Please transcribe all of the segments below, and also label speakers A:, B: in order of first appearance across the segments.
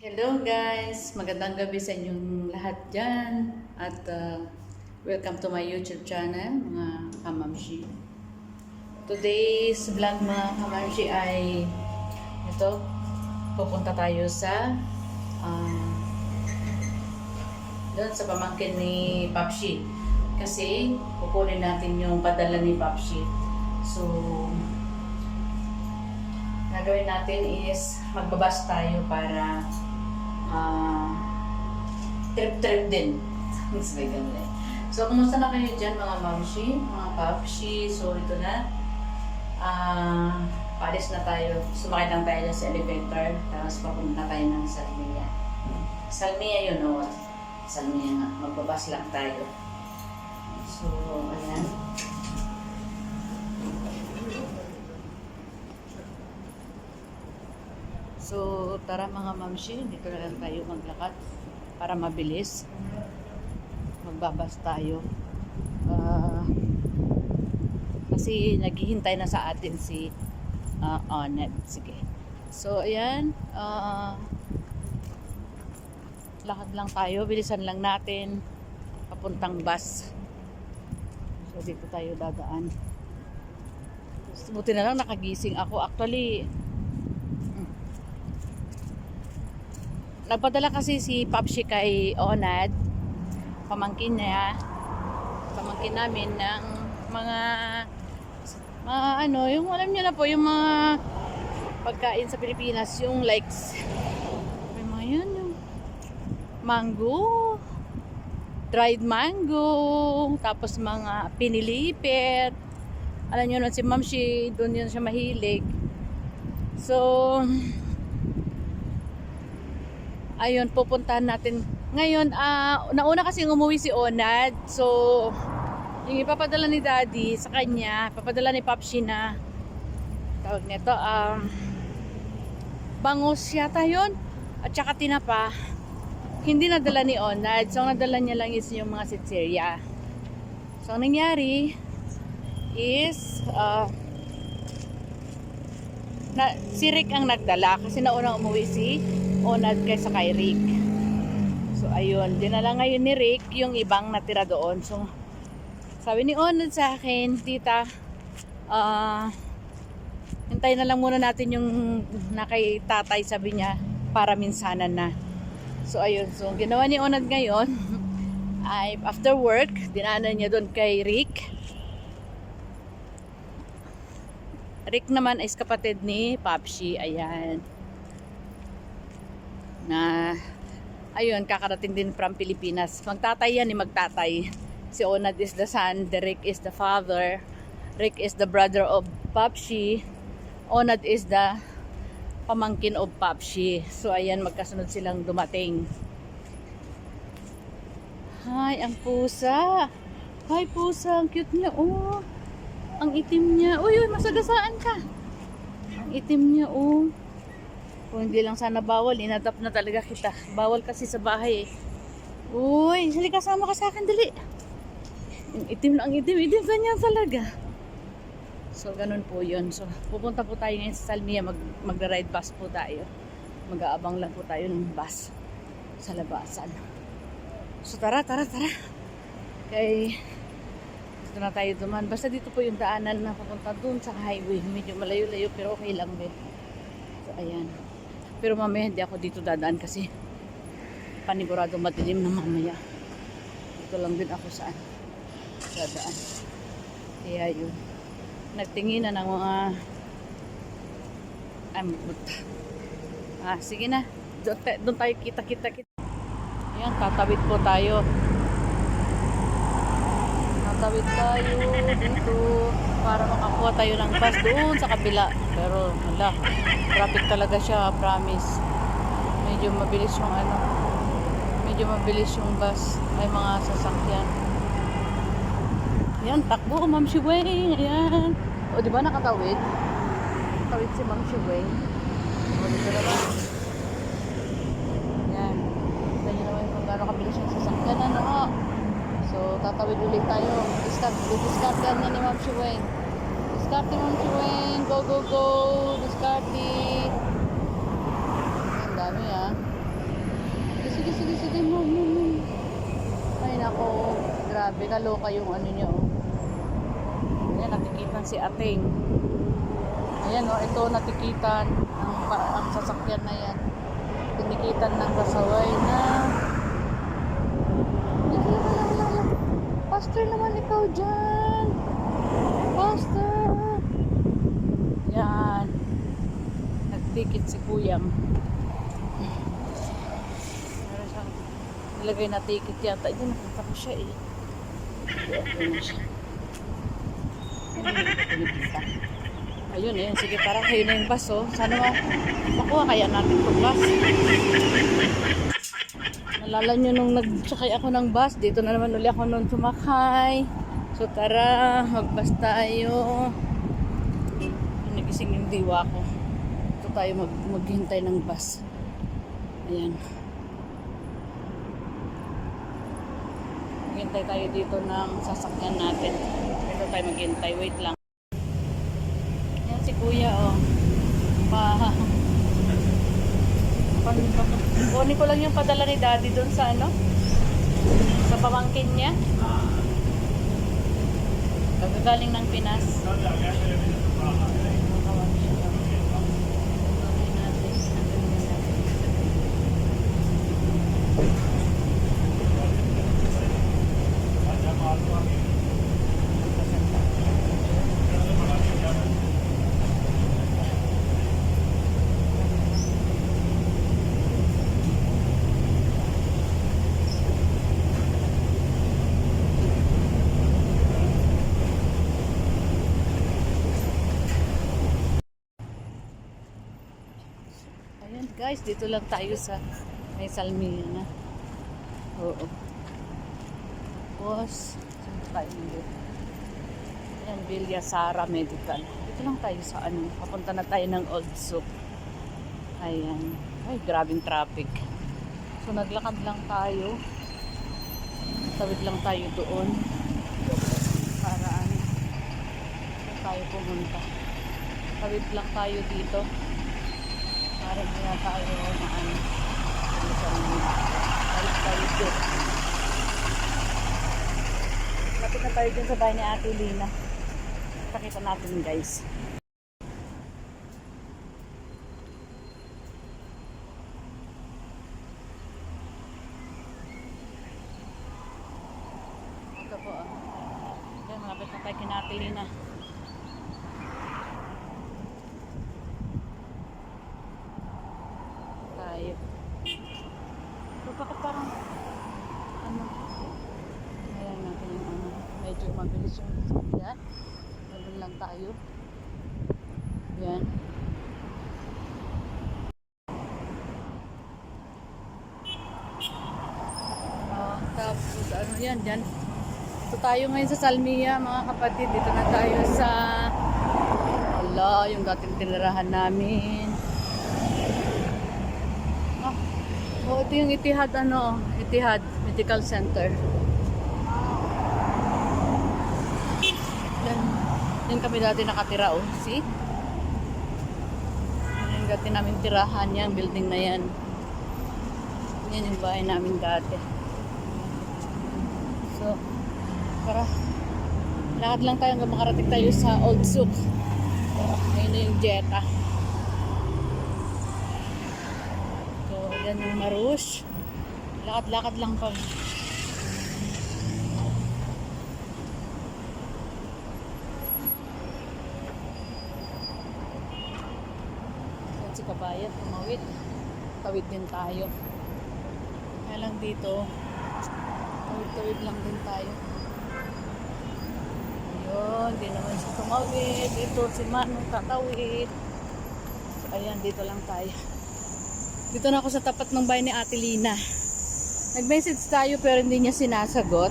A: Hello guys! Magandang gabi sa inyong lahat dyan. At welcome to my YouTube channel, mga kamamshi. Today's vlog mga kamamshi ay ito, pupunta tayo sa doon sa pamangkin ni Papshi. Kasi kukunin natin yung padala ni Papshi. So, gagawin natin is magbabas tayo para trip-trip din. Mas may ganun eh. So, kumusta na kayo dyan mga mamshi, mga papshi? So, ito na. Paalis na tayo. Sumakit lang tayo sa elevator. Tapos papunta tayo ng Salmia. Salmia yun, o. Salmia nga. Magbabas lang tayo. So, ayan. So, tara mga mamshi, dito na lang tayo maglakad para mabilis. Magbabas tayo. Kasi naghihintay na sa atin si Oned. Sige. So, ayan. Lakad lang tayo. Bilisan lang natin. Papuntang bus. So, dito tayo dadaan. Buti na lang nakagising ako. Actually, nagpadala kasi si Papshi kay Onad, pamangkin niya, pamangkin namin ng mga ano, yung alam niyo na po, yung mga pagkain sa Pilipinas, yung likes, may mga yan, yung mango, dried mango, tapos mga pinilipit. Alam niyo nun, si Mamshi, doon yun siya mahilig. So, ayun, pupuntahan natin. Ngayon, nauna kasi umuwi si Onad. So, yung ipapadala ni Daddy sa kanya, papadala ni Papshi na tawag nito, bangus yata yun. At saka tinapa. Hindi nadala ni Onad. So, ang nadala niya lang is yung mga sitserya. So, ang nangyari is, si Rick ang nagdala kasi nauna umuwi si Onad kaysa kay Rick. So ayun, dinala ngayon ni Rick yung ibang natira doon. So sabi ni Onad sa akin, tita, hintayin na lang muna natin yung nakay tatay, sabi niya, para minsanan na. So ayun, so ginawa ni Onad ngayon ay after work, dinaanan niya doon kay Rick. Rick naman ay kapatid ni Papshi, ayan. Na ayun, kakarating din from Pilipinas. Magtatay yan, magtatay. Si Onad is the son, Rick is the father. Rick is the brother of Papshi. Onad is the pamangkin of Papshi. So ayan, magkasunod silang dumating. Hi, ang pusa. Hi pusa, ang cute niya. Oh, ang itim niya. Uy, masagasaan ka. Ang itim niya, oh. Kung hindi lang sana bawal, inadapt na talaga kita. Bawal kasi sa bahay eh. Uy, halika, kasama ka sa akin, dali. Itim na ang itim, ganyan talaga. So, ganun po yun. So, pupunta po tayo ngayon sa Salmia, magra-ride bus po tayo. Mag-aabang lang po tayo ng bus sa labasan. So, tara. Kay, dito na tayo duman. Basta dito po yung daanan na papunta dun sa highway. Medyo malayo-layo, pero okay lang din. So, ayan. Pero mamaya hindi ako dito dadaan kasi panigurado madilim na mamaya. Dito lang din ako saan dadaan. Kaya yun. Nagtingin na ng mga sige na. Doon tayo kita. Ayan, tatawid po tayo. Tatawid tayo dito para makakuha tayo ng bus doon sa kabila. Pero wala, traffic talaga siya, promise. Medyo mabilis yung bus. May mga sasakyan. Ayan, takbo Ma'am Shiweng. Ayan. O, di ba nakatawid? Nakatawid si Ma'am Shiweng. O, dito naman. Ayan. Kita nyo naman kung gano'ng kabilis yung sasakyan. Ano? So, tatawid ulit tayo. Discard yan ni Ma'am Shiweng. Discard ni Ma'am Shiweng. Go. Discard. Ang dami Grabe kaloka yung ano niya, oh. Ayan, natikitan si Ating. Ayan, oh, ito natikitan ang sasakyan na yan. Tinikitan ng kasaway na. Pastor naman ikaw dyan. Pastor. Yan. Nagtikit si Kuyang. Meron siyang nilagay na ticket yata. Diyan nakita ko siya eh. Ayun na siya. Ayun eh. Sige, tara. Ayun na yung bus oh. Sana makuha kaya natin itong bus. Nalala nyo nung nagsakay ako ng bus. Dito na naman uli ako nung sumakay. So tara. Mag-bus tayo. Nagising yung diwa ko. Ito tayo maghintay ng bus. Ayan. Maghintay tayo dito ng sasakyan natin. Dito tayo maghintay. Wait lang. Ayan si Kuya oh. Kunin ko lang yung padala ni Daddy doon sa ano? Sa pamangkin niya. Kagagaling ng Pinas. Ayan guys, dito lang tayo sa may Salmiya na. Oo. Tapos, saan tayo nandito? Ayan, Villa Sara Medical. Dito lang tayo sa ano, papunta na tayo ng Old Soup. Ayan. Ay, grabing traffic. So, naglakad lang tayo. Tawid lang tayo doon. Para ano, saan tayo pumunta. Tawid lang tayo dito. Para hindi na tayo maano. Tawid tayo dito. Lapit na tayo dyan sa bahay ni Ate Lina. Pakita natin guys. Ito po ah. Diyan, malapit na tayo kina Ate Lina. Tayo. So, bakit parang ano? Ayan natin yung ano. Medyo mabilis yung yan. Doon lang tayo. Yan. Tapos ano yan dyan. Ito tayo ngayon sa Salmiya mga kapatid. Dito na tayo sa yung dating tinirahan namin. Oh, ito yung Etihad ano, Etihad Medical Center. Yan kami dati nakatira oh. See? Yan yung dati namin tirahan yan, building na yan. Yan yung bahay namin dati. So, para lakad lang tayo hanggang makarating tayo sa Old Soup. Ayun na yung Jetta. So, yan yung Marush. Lakad-lakad lang kami. Si Kabayan, tumawid. Tawid din tayo. Kaya lang dito, tawid-tawid lang din tayo. Ayun, di naman siya tumawid. Ito si Manong tatawid. So, ayan, dito lang tayo. Dito na ako sa tapat ng bahay ni Ate Lina. Nag-message tayo pero hindi niya sinasagot.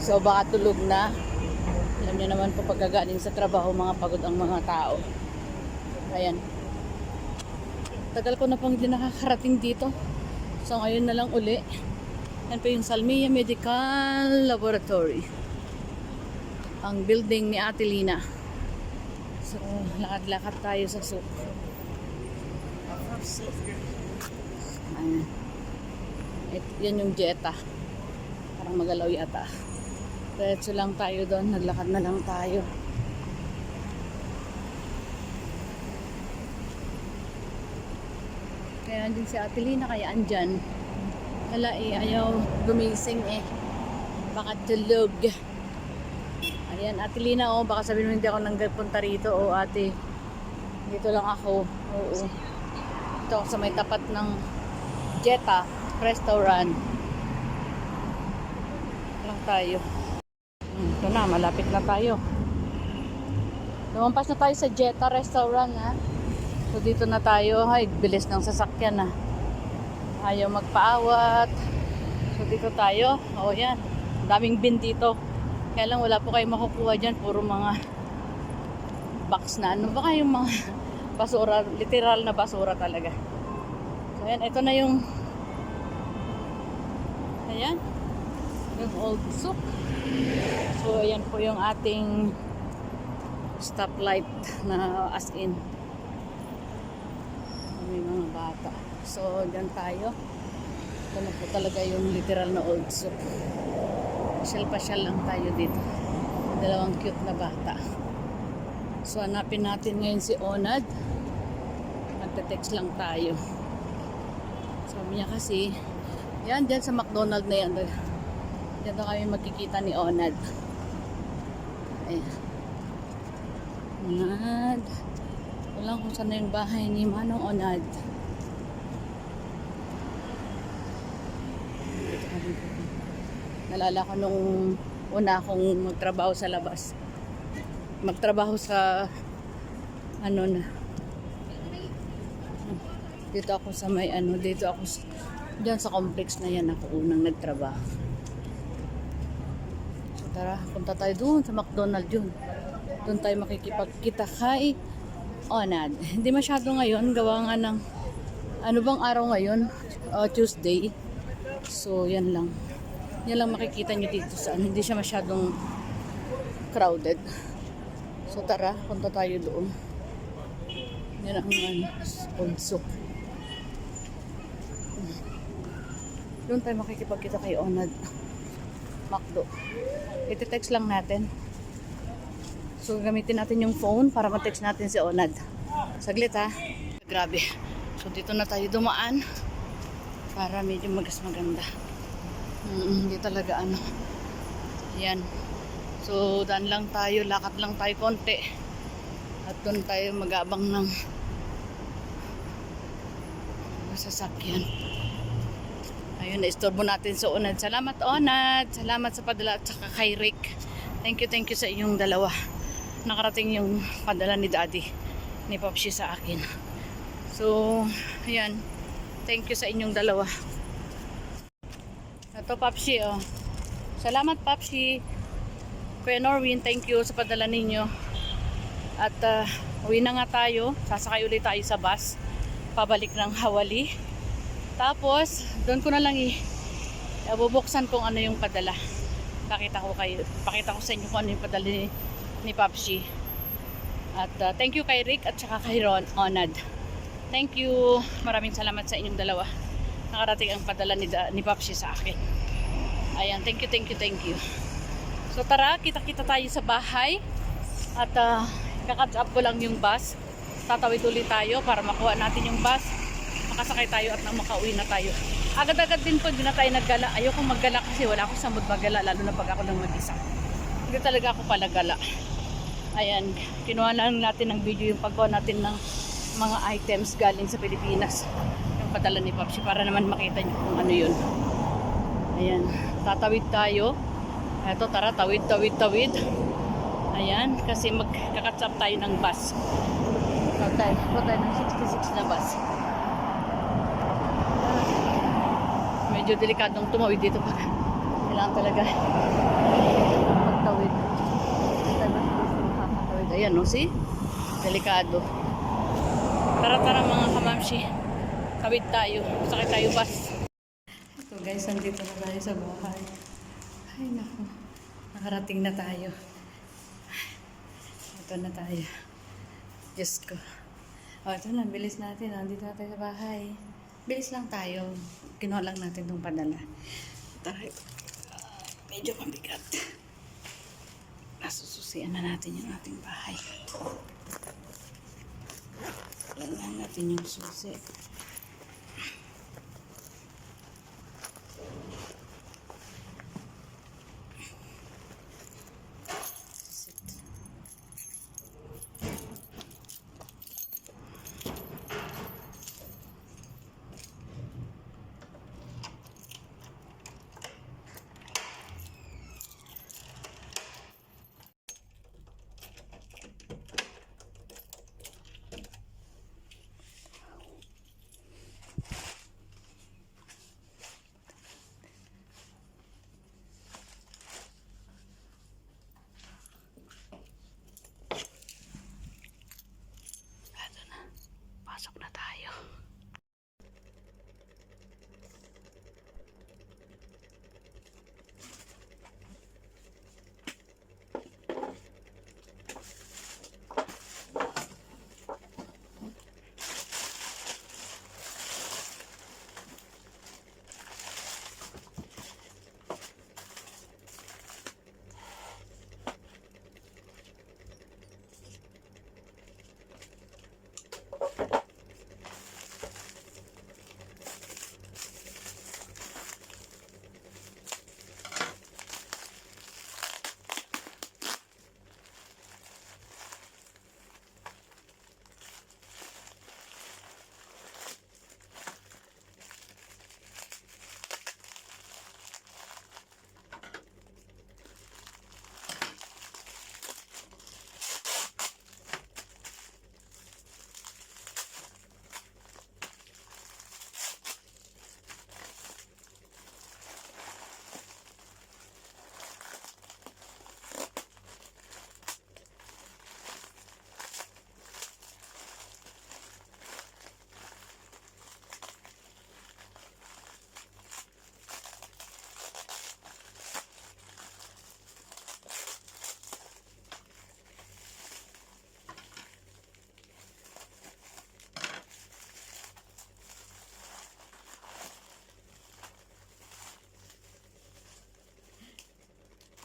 A: So baka tulog na. Alam niyo naman po pagkagaling sa trabaho, mga pagod ang mga tao. Ayan. Tagal ko na pang hindi nakakarating dito. So ngayon na lang uli. Yan po yung Salmiya Medical Laboratory. Ang building ni Ate Lina. So lakad-lakad tayo sa soup. Ayan. Yan yung Jetta. Parang magalaw yata. Diretso lang tayo doon. Naglakad na lang tayo. Kaya andun si Ate Lina, kaya andyan. Wala eh, ayaw gumising eh. Baka tulog. Ayan, Ate Lina, oh, baka sabihin mo hindi ako nanggapunta rito. Oh, ate, dito lang ako. Oo. Ito ako sa may tapat ng Jetta Restaurant. Lang tayo. Ito na, malapit na tayo. Lumampas na tayo sa Jetta Restaurant, ha. So dito na tayo. Ay, bilis ng sasakyan, ha. Ayaw magpaawat. So dito tayo. O yan. Daming bin dito. Kaya lang wala po kayong makukuha dyan. Puro mga box na ano. Baka yung mga basura. Literal na basura talaga. So yan. Ito na yung ayan. Yung old soup. So ayan po yung ating stoplight na as in. May mga bata. So, dyan tayo. Ito na po talaga yung literal na old soup. Pasyal-pasyal lang tayo dito. Dalawang cute na bata. So, hanapin natin ngayon si Onad. Magte-text lang tayo. Sabi niya kasi, yan, dyan sa McDonald's na yan. Dyan na kami magkikita ni Onad. Ayan. Onad. Wala kung saan na yung bahay ni Manong Onad. Nalala ko nung una akong magtrabaho sa labas. Magtrabaho sa ano na. Dito ako sa may ano, dito ako diyan sa complex na yan ako unang nagtrabaho. So tara, punta tayo doon sa McDonald's yun. Doon tayo makikipagkita kay Onad. Hindi masyado ngayon, gawa nga ng ano bang araw ngayon? Tuesday. So yan lang. Yan lang makikita nyo dito sa ano. Hindi siya masyadong crowded. So tara, punta tayo doon. Yan ang old soup. Doon tayo makikipagkita kay Onad. McDo. Iti-text lang natin. So gamitin natin yung phone para ma-text natin si Onad. Saglit ha. Grabe. So dito na tayo dumaan para medyo maganda. Hindi talaga ano. Yan. So daan lang tayo, lakad lang tayo konti. At doon tayo mag-abang ng sasakyan. Ayun, na-istorbo natin sa Onad. Salamat Onad. Salamat sa padala at saka kay Rick. Thank you sa inyong dalawa. Nakarating yung padala ni Daddy, ni Popsi sa akin. So, ayan. Thank you sa inyong dalawa. Ito Popsi, oh. Salamat Popsi. Kuya Norwin, thank you sa padala ninyo. At uwi na nga tayo. Sasakay ulit tayo sa bus. Pabalik ng Hawali. Tapos, doon ko na lang bubuksan kung ano yung padala. Pakita ko sa inyo kung ano yung padala ni Popsi. At thank you kay Rick at saka kay Onad. Thank you. Maraming salamat sa inyong dalawa. Nakarating ang padala ni Popsi sa akin. Ayan, thank you. So tara, kita-kita tayo sa bahay. At kakatch up ko lang yung bus. Tatawid ulit tayo para makuha natin yung bus. Makasakay tayo at makauwi na tayo. Agad-agad din po, hindi na tayo naggala. Ayoko maggala kasi wala ako sa mood maggala, lalo na pag ako nang mag-isa. Hindi talaga ako palagala. Ayan, kinuha lang natin ng video yung pagkuha natin ng mga items galing sa Pilipinas. Yung padala ni Popsi para naman makita nyo kung ano yun. Ayan, tatawid tayo. Eto, tara, tawid. Ayan, kasi magkakatsap tayo ng bus. Tayo ng 66 na bus. Medyo delikadong tumawid dito pa. Kailangan talaga magtawid. Ayan, no, see? Delikado. Tara mga kamamshi. Tawid tayo. Sakay tayo bus. So guys, nandito na tayo sa bahay. Ay, naku. Nakarating na tayo. Ito na tayo. Diyos ko. O, ito na. Bilis natin. Nandito na tayo sa bahay. Bilis lang tayo. Kinuha lang natin itong padala. Tayo. Medyo mabigat. Nasususian na natin yung ating bahay. Yan natin yung susi. Pasok na tayo.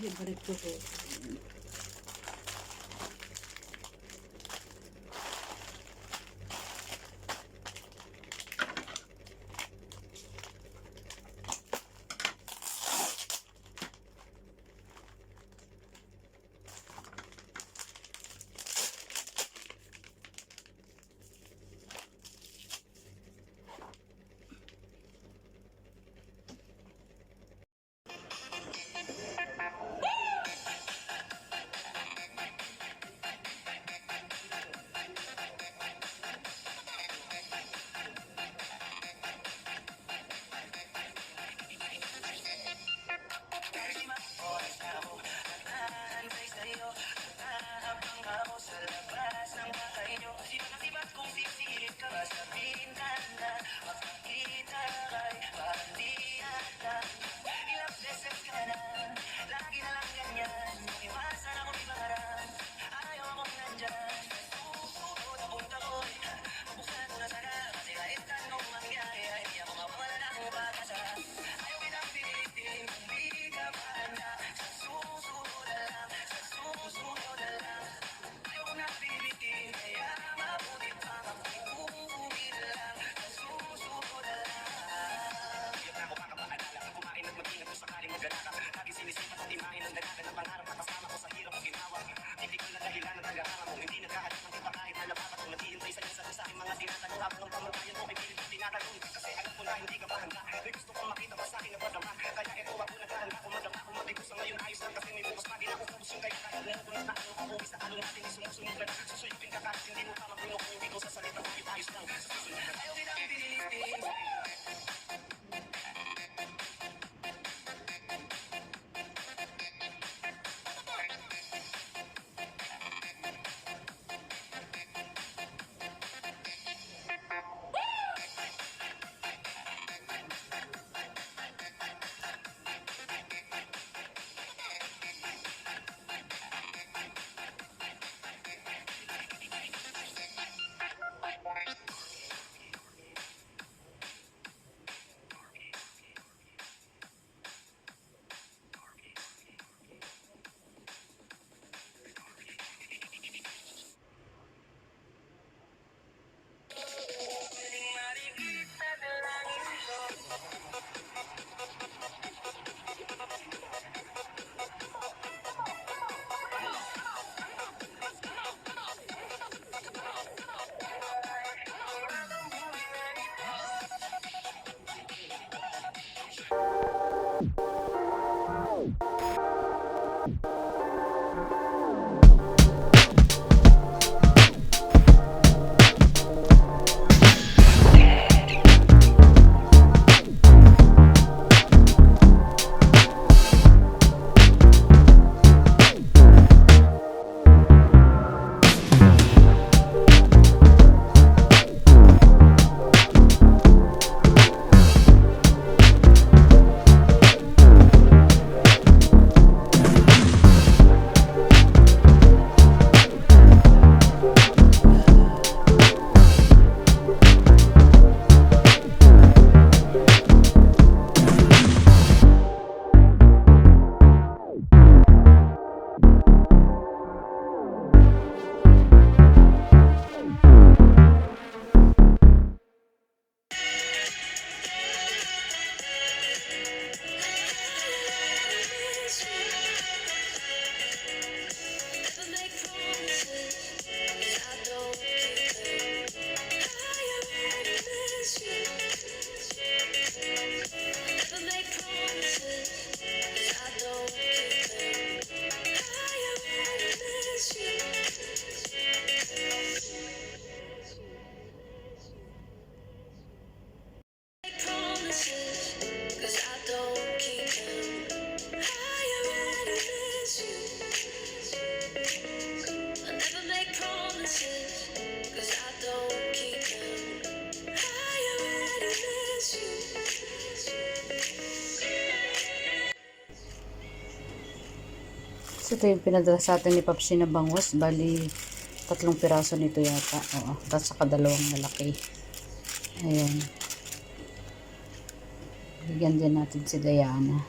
A: Balik ko po. Ito yung pinadala sa atin ni Papsi na bangus. Bali, 3 piraso nito yata. Oo. Tapos saka 2 malaki. Ayan. Bigyan din natin si Diana.